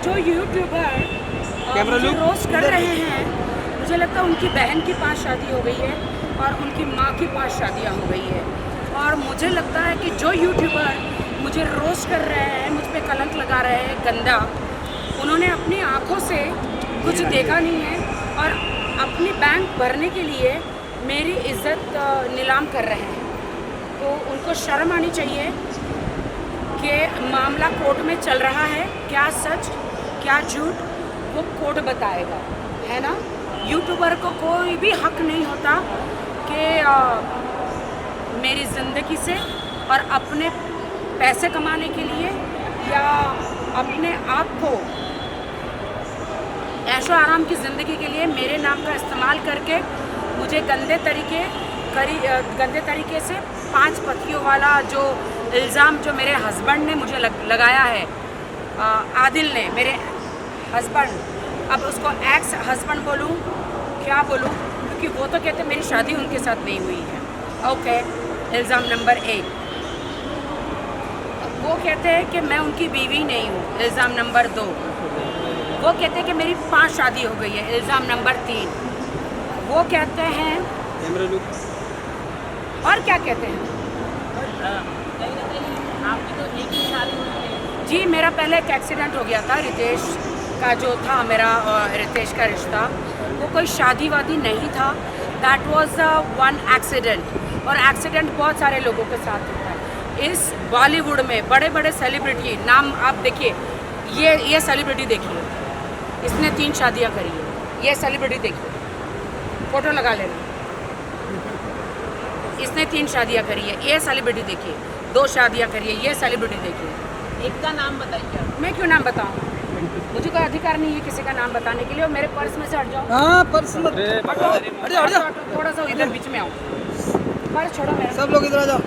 जो YouTuber camera roast कर रहे हैं, मुझे लगता है उनकी बहन की 5 शादी हो गई है और उनकी माँ की 5 शादियाँ हो गई है। और मुझे लगता है कि जो यूट्यूबर मुझे रोस्ट कर रहे हैं, मुझ पे कलंक लगा रहे हैं गंदा, उन्होंने अपनी आँखों से कुछ देखा नहीं है और अपनी बैंक भरने के लिए मेरी इज्जत नीलाम कर रहे हैं। तो उनको शर्म आनी चाहिए कि मामला कोर्ट में चल रहा है, क्या सच क्या झूठ वो कोर्ट बताएगा, है ना। यूट्यूबर को कोई भी हक नहीं होता कि मेरी ज़िंदगी से और अपने पैसे कमाने के लिए या अपने आप को ऐशो आराम की ज़िंदगी के लिए मेरे नाम का इस्तेमाल करके मुझे गंदे तरीके से 5 पतियों वाला जो इल्ज़ाम जो मेरे हस्बैंड ने मुझे लगाया है, आदिल ने, मेरे हस्बैंड, अब उसको एक्स हस्बैंड बोलूँ क्या बोलूँ, क्योंकि वो तो कहते मेरी शादी उनके साथ नहीं हुई है। ओके, इल्ज़ाम नंबर 1। वो कहते हैं कि मैं उनकी बीवी नहीं हूँ, इल्ज़ाम नंबर 2। वो कहते हैं कि मेरी 5 शादी हो गई है, इल्ज़ाम नंबर 3। वो कहते हैं और क्या कहते हैं, आपकी तो एक ही शादी हुई है। जी मेरा पहले एक एक्सीडेंट हो गया था, रितेश का जो था मेरा रितेश का रिश्ता, वो कोई शादी वादी नहीं था, दैट वाज वन एक्सीडेंट। और एक्सीडेंट बहुत सारे लोगों के साथ होता है इस बॉलीवुड में। बड़े बड़े सेलिब्रिटी नाम आप देखिए, ये सेलिब्रिटी देखिए, इसने 3 शादियां करी है। ये सेलिब्रिटी देखिए, फोटो लगा लेना, इसने 3 शादियां करी है। ये सेलिब्रिटी देखिए, 2 शादियां करी है। ये सेलिब्रिटी देखिए। एक का नाम बताइए। मैं क्यों नाम बताऊं, मुझे कोई अधिकार नहीं है किसी का नाम बताने के लिए। और मेरे पर्स में से हट जाओ। हाँ, पर्स मत हटो, थोड़ा सा इधर बीच में आओ, पर्स छोड़ो मेरा। सब लोग इधर आ जाओ।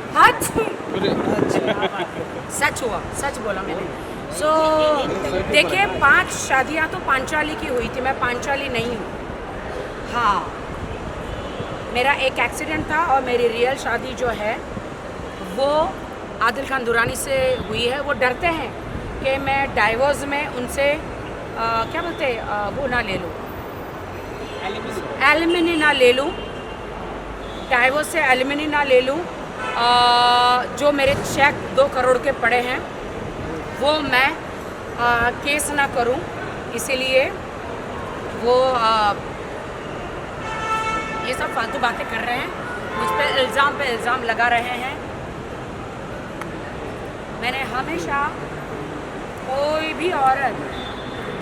सच हुआ, सच बोला मैंने। सो देखिए, 5 शादियाँ तो पांचाली की हुई थी, मैं पांचाली नहीं हूँ। हाँ, मेरा एक एक्सीडेंट था और मेरी रियल शादी जो है वो आदिल खान दुरानी से हुई है। वो डरते हैं कि मैं डाइवोर्स में उनसे क्या बोलते वो ना ले लूँ, एलिमिनी ना ले लूँ, डाइवोर्स से एलिमिनी ना ले लूँ। जो मेरे चेक 2 करोड़ के पड़े हैं वो मैं केस ना करूं, इसीलिए वो ये सब फालतू बातें कर रहे हैं, मुझ पे इल्ज़ाम लगा रहे हैं। मैंने हमेशा कोई भी औरत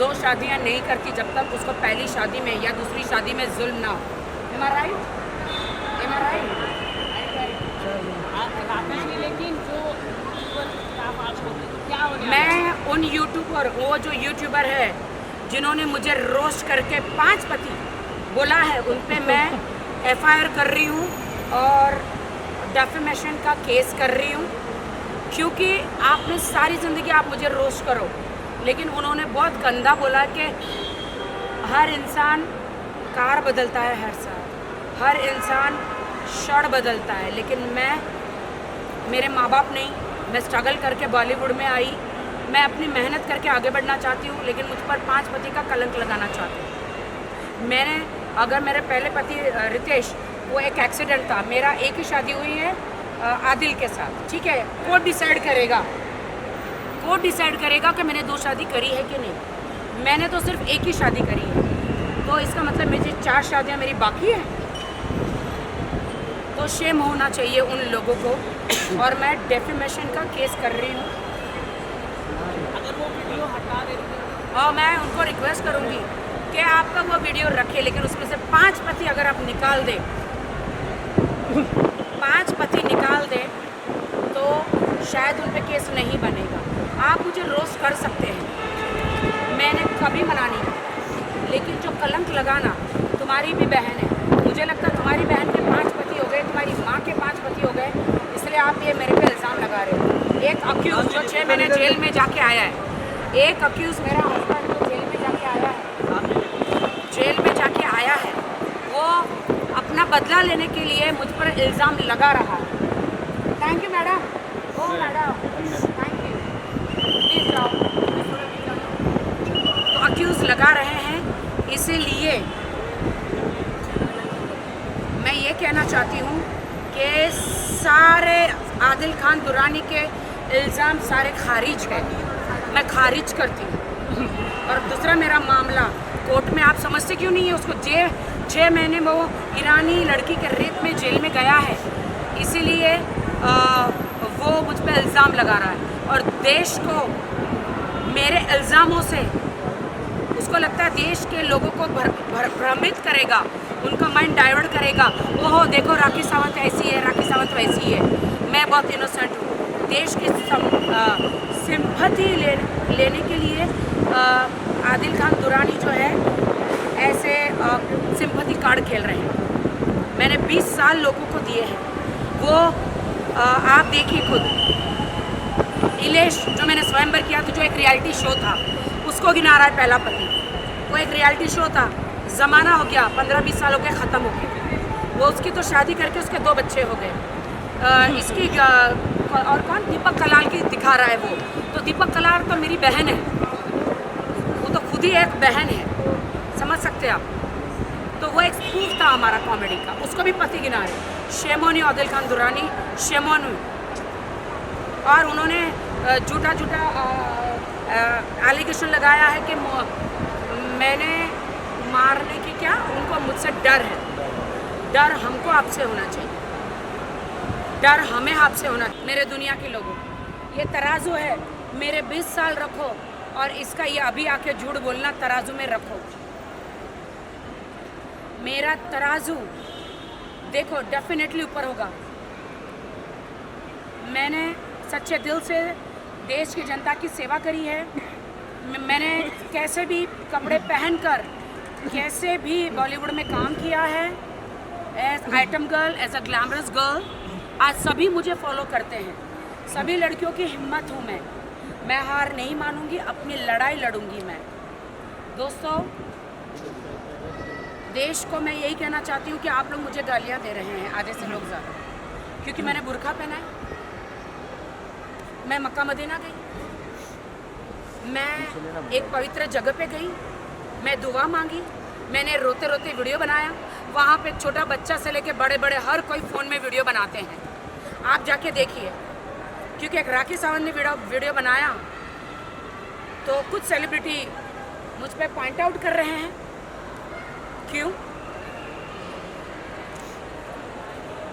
2 शादियां नहीं करती जब तक उसको पहली शादी में या दूसरी शादी में जुल्म ना हो। Am I right? Am I right? लेकिन जो क्या हो गया? मैं उन यूट्यूबर, वो जो यूट्यूबर है जिन्होंने मुझे रोस्ट करके 5 पति बोला है, उन पे मैं FIR कर रही हूँ और डेफेमेशन का केस कर रही हूँ। क्योंकि आपने सारी ज़िंदगी आप मुझे रोस्ट करो, लेकिन उन्होंने बहुत गंदा बोला कि हर इंसान कार बदलता है हर साल, हर इंसान शर्ट बदलता है, लेकिन मेरे माँ बाप नहीं, मैं स्ट्रगल करके बॉलीवुड में आई, मैं अपनी मेहनत करके आगे बढ़ना चाहती हूँ, लेकिन मुझ पर 5 पति का कलंक लगाना चाहती हूँ। मैंने, अगर मेरे पहले पति रितेश, वो एक एक्सीडेंट था, मेरा एक ही शादी हुई है आदिल के साथ, ठीक है। कोर्ट डिसाइड करेगा कि मैंने 2 शादी करी है कि नहीं। मैंने तो सिर्फ एक ही शादी करी है, तो इसका मतलब मेरी 4 शादियाँ मेरी बाकी हैं। तो शेम होना चाहिए उन लोगों को। और मैं डेफेमेशन का केस कर रही हूँ। अगर वो वीडियो हटा देते और मैं उनको रिक्वेस्ट करूँगी कि आपका वो वीडियो रखे, लेकिन उसमें से 5 पति अगर आप निकाल दें, 5 पति निकाल दें, तो शायद उन पे केस नहीं बनेगा। आप मुझे रोस्ट कर सकते हैं, मैंने कभी मना नहीं किया, लेकिन जो कलंक लगाना, तुम्हारी भी बहन है, मुझे लगता है तुम्हारी बहन के 5 पति हो गए, तुम्हारी माँ के 5 पति हो गए, इसलिए आप ये मेरे पे इल्ज़ाम लगा रहे हो। एक अक्यूज़ जो 6 महीने जेल में जाके आया है, एक अक्यूज़ मेरा हस्बैंड जो जेल में जाके आया है, वो अपना बदला लेने के लिए मुझ पर इल्ज़ाम लगा रहा है। Thank you madam. Oh madam, thank you. Please जाओ। लगा रहे हैं। इसीलिए मैं ये कहना चाहती हूँ कि सारे आदिल खान दुरानी के इल्ज़ाम सारे खारिज है, मैं खारिज करती हूँ। और दूसरा मेरा मामला कोर्ट में, आप समझते क्यों नहीं है उसको? 6 महीने में वो ईरानी लड़की के रेप में जेल में गया है, इसीलिए वो मुझ पर इल्ज़ाम लगा रहा है। और देश को मेरे इल्ज़ामों से उसको लगता है देश के लोगों को भ्रमित करेगा, उनका माइंड डाइवर्ट करेगा। ओहो देखो राखी सावंत ऐसी है, राखी सावंत वैसी है। मैं बहुत इनोसेंट हूँ। देश की सिंपैथी लेने के लिए आदिल खान दुरानी जो है ऐसे सिंपैथी कार्ड खेल रहे हैं। मैंने 20 साल लोगों को दिए हैं। वो आप देखिए खुद, इलेश जो मैंने स्वयंवर किया था, जो एक रियलिटी शो था, उसको गिना रहा है पहला पति। वो एक रियलिटी शो था, ज़माना हो गया, 15-20 साल हो गए, ख़त्म हो गए। वो उसकी तो शादी करके उसके 2 बच्चे हो गए। इसकी और कौन, दीपक कलाल की दिखा रहा है वो। तो दीपक कलाल तो मेरी बहन है, वो तो खुद ही एक बहन है, समझ सकते आप। तो वो एक स्पूफ था हमारा कॉमेडी का, उसको भी पति गिना रहे। शेमोनी आदिल खान दुरानी, शेमोनी। और उन्होंने झूठा एलिगेशन लगाया है कि मैंने मारने की, क्या उनको मुझसे डर है। डर हमको आपसे होना चाहिए, डर हमें आपसे होना। मेरे दुनिया के लोगों, ये तराजू है, मेरे 20 साल रखो और इसका ये अभी आके झूठ बोलना तराजू में रखो। मेरा तराजू देखो डेफिनेटली ऊपर होगा। मैंने सच्चे दिल से देश की जनता की सेवा करी है। मैंने कैसे भी कपड़े पहनकर, कैसे भी बॉलीवुड में काम किया है, as item girl, as a glamorous girl. आज सभी मुझे फॉलो करते हैं, सभी लड़कियों की हिम्मत हूँ मैं हार नहीं मानूंगी, अपनी लड़ाई लड़ूंगी मैं। दोस्तों, देश को मैं यही कहना चाहती हूँ कि आप लोग मुझे गालियाँ दे रहे हैं, आधे से लोग ज़्यादा, क्योंकि मैंने बुर्का पहना है, मैं मक्का मदीना गई, मैं एक पवित्र जगह पे गई, मैं दुआ मांगी, मैंने रोते रोते वीडियो बनाया। वहाँ पे छोटा बच्चा से लेके बड़े बड़े हर कोई फ़ोन में वीडियो बनाते हैं, आप जाके देखिए। क्योंकि एक राखी सावंत ने वीडियो बनाया तो कुछ सेलिब्रिटी मुझ पे पॉइंट आउट कर रहे हैं। क्यों?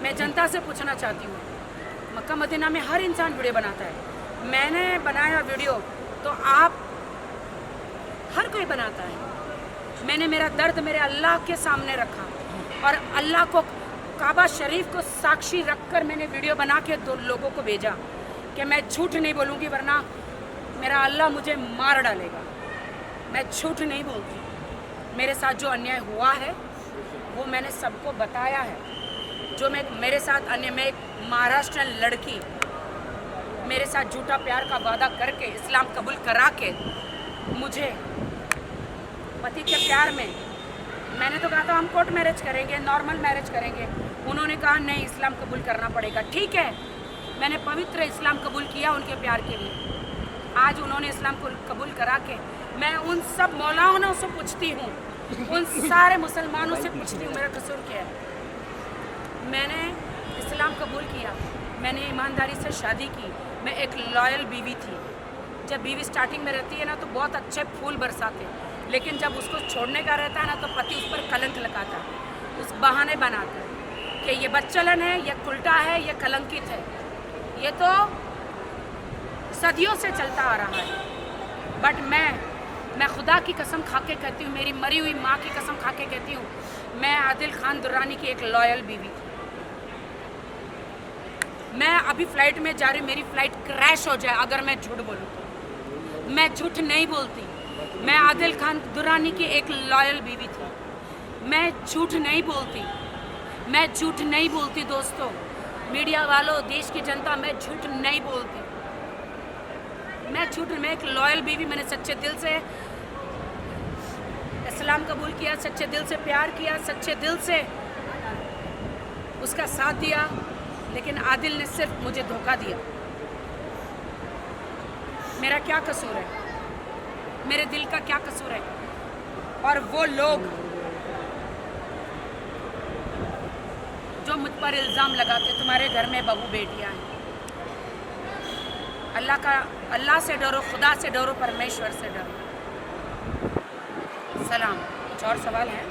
मैं जनता से पूछना चाहती हूँ, मक्का मदीना में हर इंसान वीडियो बनाता है, मैंने बनाया वीडियो तो आप, हर कोई बनाता है। मैंने मेरा दर्द मेरे अल्लाह के सामने रखा और अल्लाह को, काबा शरीफ को साक्षी रखकर मैंने वीडियो बना के 2 लोगों को भेजा कि मैं झूठ नहीं बोलूँगी वरना मेरा अल्लाह मुझे मार डालेगा। मैं झूठ नहीं बोलती। मेरे साथ जो अन्याय हुआ है वो मैंने सबको बताया है। जो मेरे साथ अन्य, मैं एक महाराष्ट्र लड़की, मेरे साथ झूठा प्यार का वादा करके इस्लाम कबूल करा के मुझे पति के प्यार में, मैंने तो कहा था हम कोर्ट मैरिज करेंगे, नॉर्मल मैरिज करेंगे। उन्होंने कहा नहीं, इस्लाम कबूल करना पड़ेगा। ठीक है, मैंने पवित्र इस्लाम कबूल किया उनके प्यार के लिए। आज उन्होंने इस्लाम को कबूल करा के, मैं उन सब मौलानाओं से पूछती हूँ, उन सारे मुसलमानों से पूछती हूँ मेरा कसूर क्या है। मैंने इस्लाम कबूल किया, मैंने ईमानदारी से शादी की, मैं एक लॉयल बीवी थी। जब बीवी स्टार्टिंग में रहती है ना तो बहुत अच्छे फूल बरसाते, लेकिन जब उसको छोड़ने का रहता है ना तो पति उस पर कलंक लगाता, उस बहाने बनाता कि ये बच्चलन है, ये उल्टा है, ये कलंकित है। ये तो सदियों से चलता आ रहा है। बट मैं खुदा की कसम खा के कहती हूँ, मेरी मरी हुई माँ की कसम खा के कहती हूँ, मैं आदिल खान दुरानी की एक लॉयल बीवी थी। मैं अभी फ्लाइट में जा रही, मेरी फ्लाइट क्रैश हो जाए अगर मैं झूठ बोलूँ तो मैं झूठ नहीं बोलती। मैं आदिल खान दुरानी की एक लॉयल बीवी थी, मैं झूठ नहीं बोलती, मैं झूठ नहीं बोलती। दोस्तों, मीडिया वालों, देश की जनता, मैं झूठ नहीं बोलती। मैं एक लॉयल बीवी, मैंने सच्चे दिल से इस्लाम कबूल किया, सच्चे दिल से प्यार किया, सच्चे दिल से उसका साथ दिया। लेकिन आदिल ने सिर्फ मुझे धोखा दिया। मेरा क्या कसूर है? मेरे दिल का क्या कसूर है? और वो लोग जो मुझ पर इल्ज़ाम लगाते तुम्हारे घर में बहू बेटियां हैं, अल्लाह से डरो, खुदा से डरो, परमेश्वर से डरो। सलाम। कुछ और सवाल है?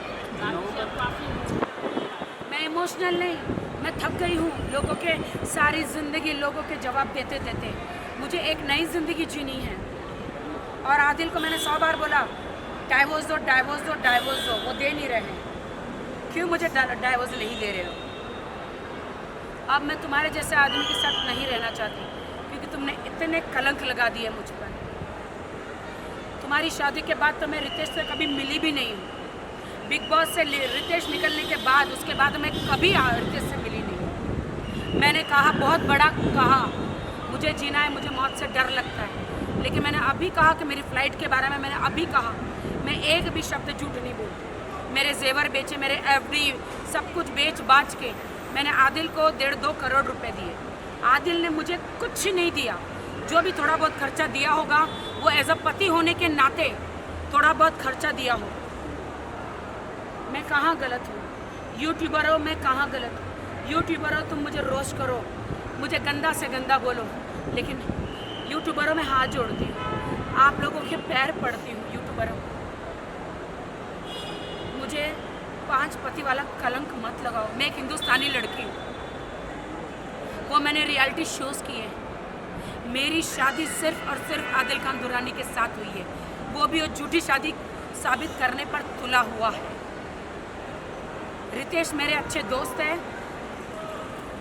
मैं इमोशनल नहीं, मैं थक गई हूँ लोगों के सारी ज़िंदगी लोगों के जवाब देते देते। मुझे एक नई ज़िंदगी जीनी है। और आदिल को मैंने 100 बार बोला डाइवोर्स दो, डाइवोर्स दो, डाइवोर्स दो, वो दे नहीं रहे हैं। क्यों मुझे डाइवोर्स नहीं दे रहे हो? अब मैं तुम्हारे जैसे आदमी के साथ नहीं रहना चाहती, क्योंकि तुमने इतने कलंक लगा दिए मुझ पर। तुम्हारी शादी के बाद तो मैं रितेश से कभी मिली भी नहीं हूँ। बिग बॉस से रितेश निकलने के बाद, उसके बाद मैं कभी रितेश से मिली नहीं। मैंने कहा, बहुत बड़ा कहा, मुझे जीना है, मुझे मौत से डर लगता है, लेकिन मैंने अभी कहा कि मेरी फ़्लाइट के बारे में मैंने अभी कहा, मैं एक भी शब्द झूठ नहीं बोलती। मेरे जेवर बेचे, मेरे एफडी सब कुछ बेच बाच के मैंने आदिल को 1.5-2 करोड़ रुपए दिए। आदिल ने मुझे कुछ नहीं दिया। जो भी थोड़ा बहुत खर्चा दिया होगा वो एज अ पति होने के नाते थोड़ा बहुत खर्चा दिया हो। मैं कहाँ गलत हूँ? यूट्यूबर हो, मैं कहाँ गलत हूँ? यूट्यूबर हो, तुम मुझे रोस्ट करो, मुझे गंदा से गंदा बोलो, लेकिन यूट्यूबरों में हाथ जोड़ती हूँ, आप लोगों के पैर पड़ती हूँ। यूट्यूबरों, मुझे 5 पति वाला कलंक मत लगाओ। मैं एक हिंदुस्तानी लड़की हूँ, वो मैंने रियलिटी शोज़ किए हैं। मेरी शादी सिर्फ और सिर्फ आदिल खान दुरानी के साथ हुई है, वो भी वो झूठी शादी साबित करने पर तुला हुआ है। रितेश मेरे अच्छे दोस्त है,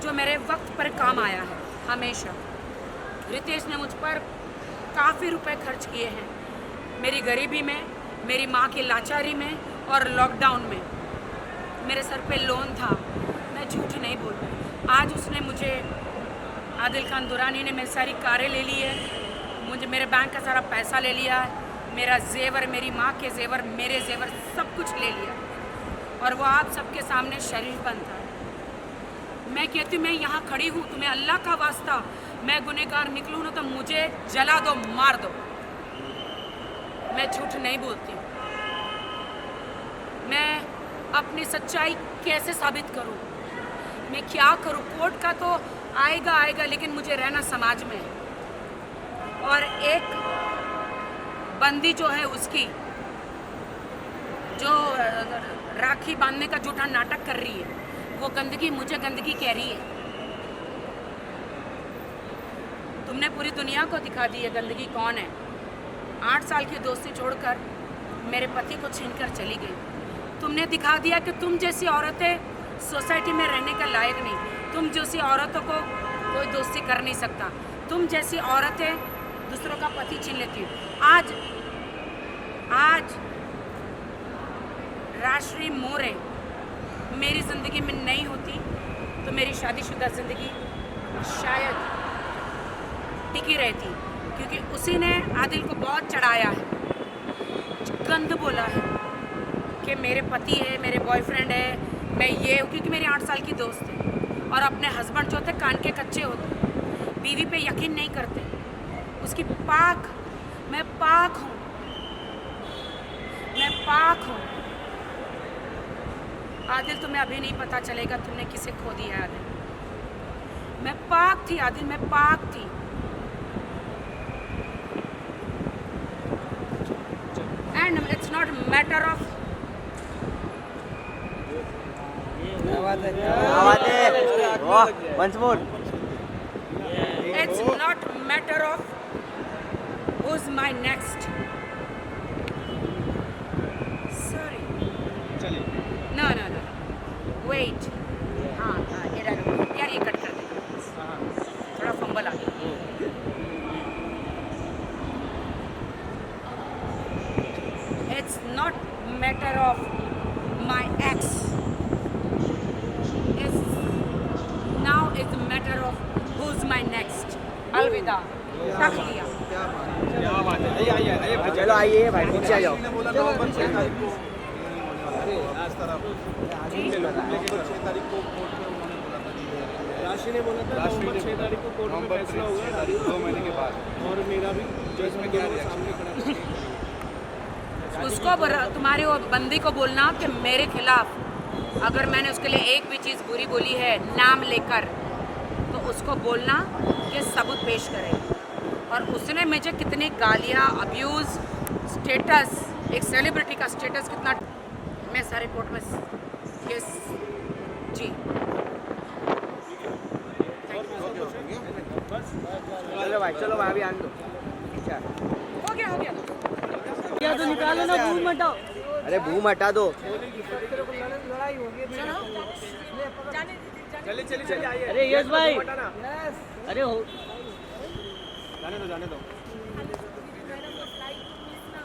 जो मेरे वक्त पर काम आया है हमेशा। रितेश ने मुझ पर काफ़ी रुपए खर्च किए हैं, मेरी गरीबी में, मेरी माँ की लाचारी में और लॉकडाउन में। मेरे सर पे लोन था, मैं झूठ नहीं बोल रही। आज उसने मुझे, आदिल खान दुरानी ने मेरी सारी कारें ले ली है, मुझे मेरे बैंक का सारा पैसा ले लिया है, मेरा जेवर, मेरी माँ के जेवर, मेरे जेवर सब कुछ ले लिया, और वो आप सबके सामने शरीफ बनता है। मैं कहती हूँ, मैं यहाँ खड़ी हूँ, तुम्हें अल्लाह का वास्ता, मैं गुनहगार निकलूँ ना तो मुझे जला दो, मार दो, मैं झूठ नहीं बोलती। मैं अपनी सच्चाई कैसे साबित करूं? मैं क्या करूं? कोर्ट का तो आएगा, लेकिन मुझे रहना समाज में है। और एक बंदी जो है, उसकी जो राखी बांधने का झूठा नाटक कर रही है, वो गंदगी, मुझे गंदगी कह रही है। तुमने पूरी दुनिया को दिखा दी है गंदगी कौन है। 8 साल की दोस्ती छोड़कर मेरे पति को छीनकर चली गई। तुमने दिखा दिया कि तुम जैसी औरतें सोसाइटी में रहने का लायक नहीं। तुम जैसी औरतों को कोई दोस्ती कर नहीं सकता। तुम जैसी औरतें दूसरों का पति छीन लेती हो। आज राष्ट्रीय मोरे मेरी ज़िंदगी में नहीं होती तो मेरी शादीशुदा ज़िंदगी शायद टिकी रहती, क्योंकि उसी ने आदिल को बहुत चढ़ाया है, गंद बोला है कि मेरे पति है, मेरे बॉयफ्रेंड है, मैं ये हूँ, क्योंकि मेरी 8 साल की दोस्त है। और अपने हस्बैंड जो होते कान के कच्चे होते, बीवी पे यकीन नहीं करते। उसकी पाक, मैं पाक हूँ, मैं पाक हूँ। आदिल, तुम्हें अभी नहीं पता चलेगा तुमने किसे खो दिया है। आदिल, मैं पाक थी, आदिल मैं पाक थी। And it's not a matter of once more. It's not a matter of who's my next. Sorry. No. Wait. हाँ, ये डालो यार, ये कट कर दे, थोड़ा फंबल आ गया। It's not matter of my ex. It's a matter of who's my next. अलविदा, रख लिया। चलो आइए भाई, नीचे आ जाओ। नवंबर 6 तारीख को इस तरफ 6 तारीख को कोर्ट में उन्होंने बोला था, राशि ने बोला था नवंबर 6 तारीख को कोर्ट में फैसला होगा, 2 महीने के बाद। और मेरा भी जज में क्या सामने खड़ा उस तुम्हारे वो बंदी को बोलना कि मेरे खिलाफ अगर मैंने उसके लिए एक भी चीज़ बुरी बोली है नाम लेकर, तो उसको बोलना कि सबूत पेश करे। और उसने मुझे कितनी गालियाँ, अब्यूज़, स्टेटस, एक सेलिब्रिटी का स्टेटस कितना, मैं सारे कोर्ट में केस जी। चलो भाई, चलो भाई, अभी आने दो। अच्छा, हो गया क्या तो निकालो ना, घूम हटाओ। अरे बूम हटा दो। चलिए आइए। अरे यश भाई, अरे हो जाने दो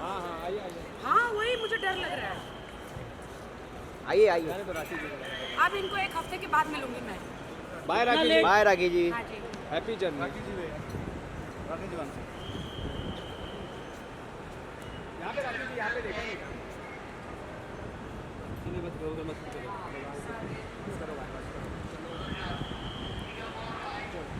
हाँ आइए हाँ वही मुझे डर लग रहा है। आइए आइए। अब इनको एक हफ्ते के बाद मिलूंगी मैं। बाय राखी जी, बाय राखी जी। हाँ जी। Happy journey. यहाँ पे राखी जी, यहाँ पे देखा नहीं। बस मत करो।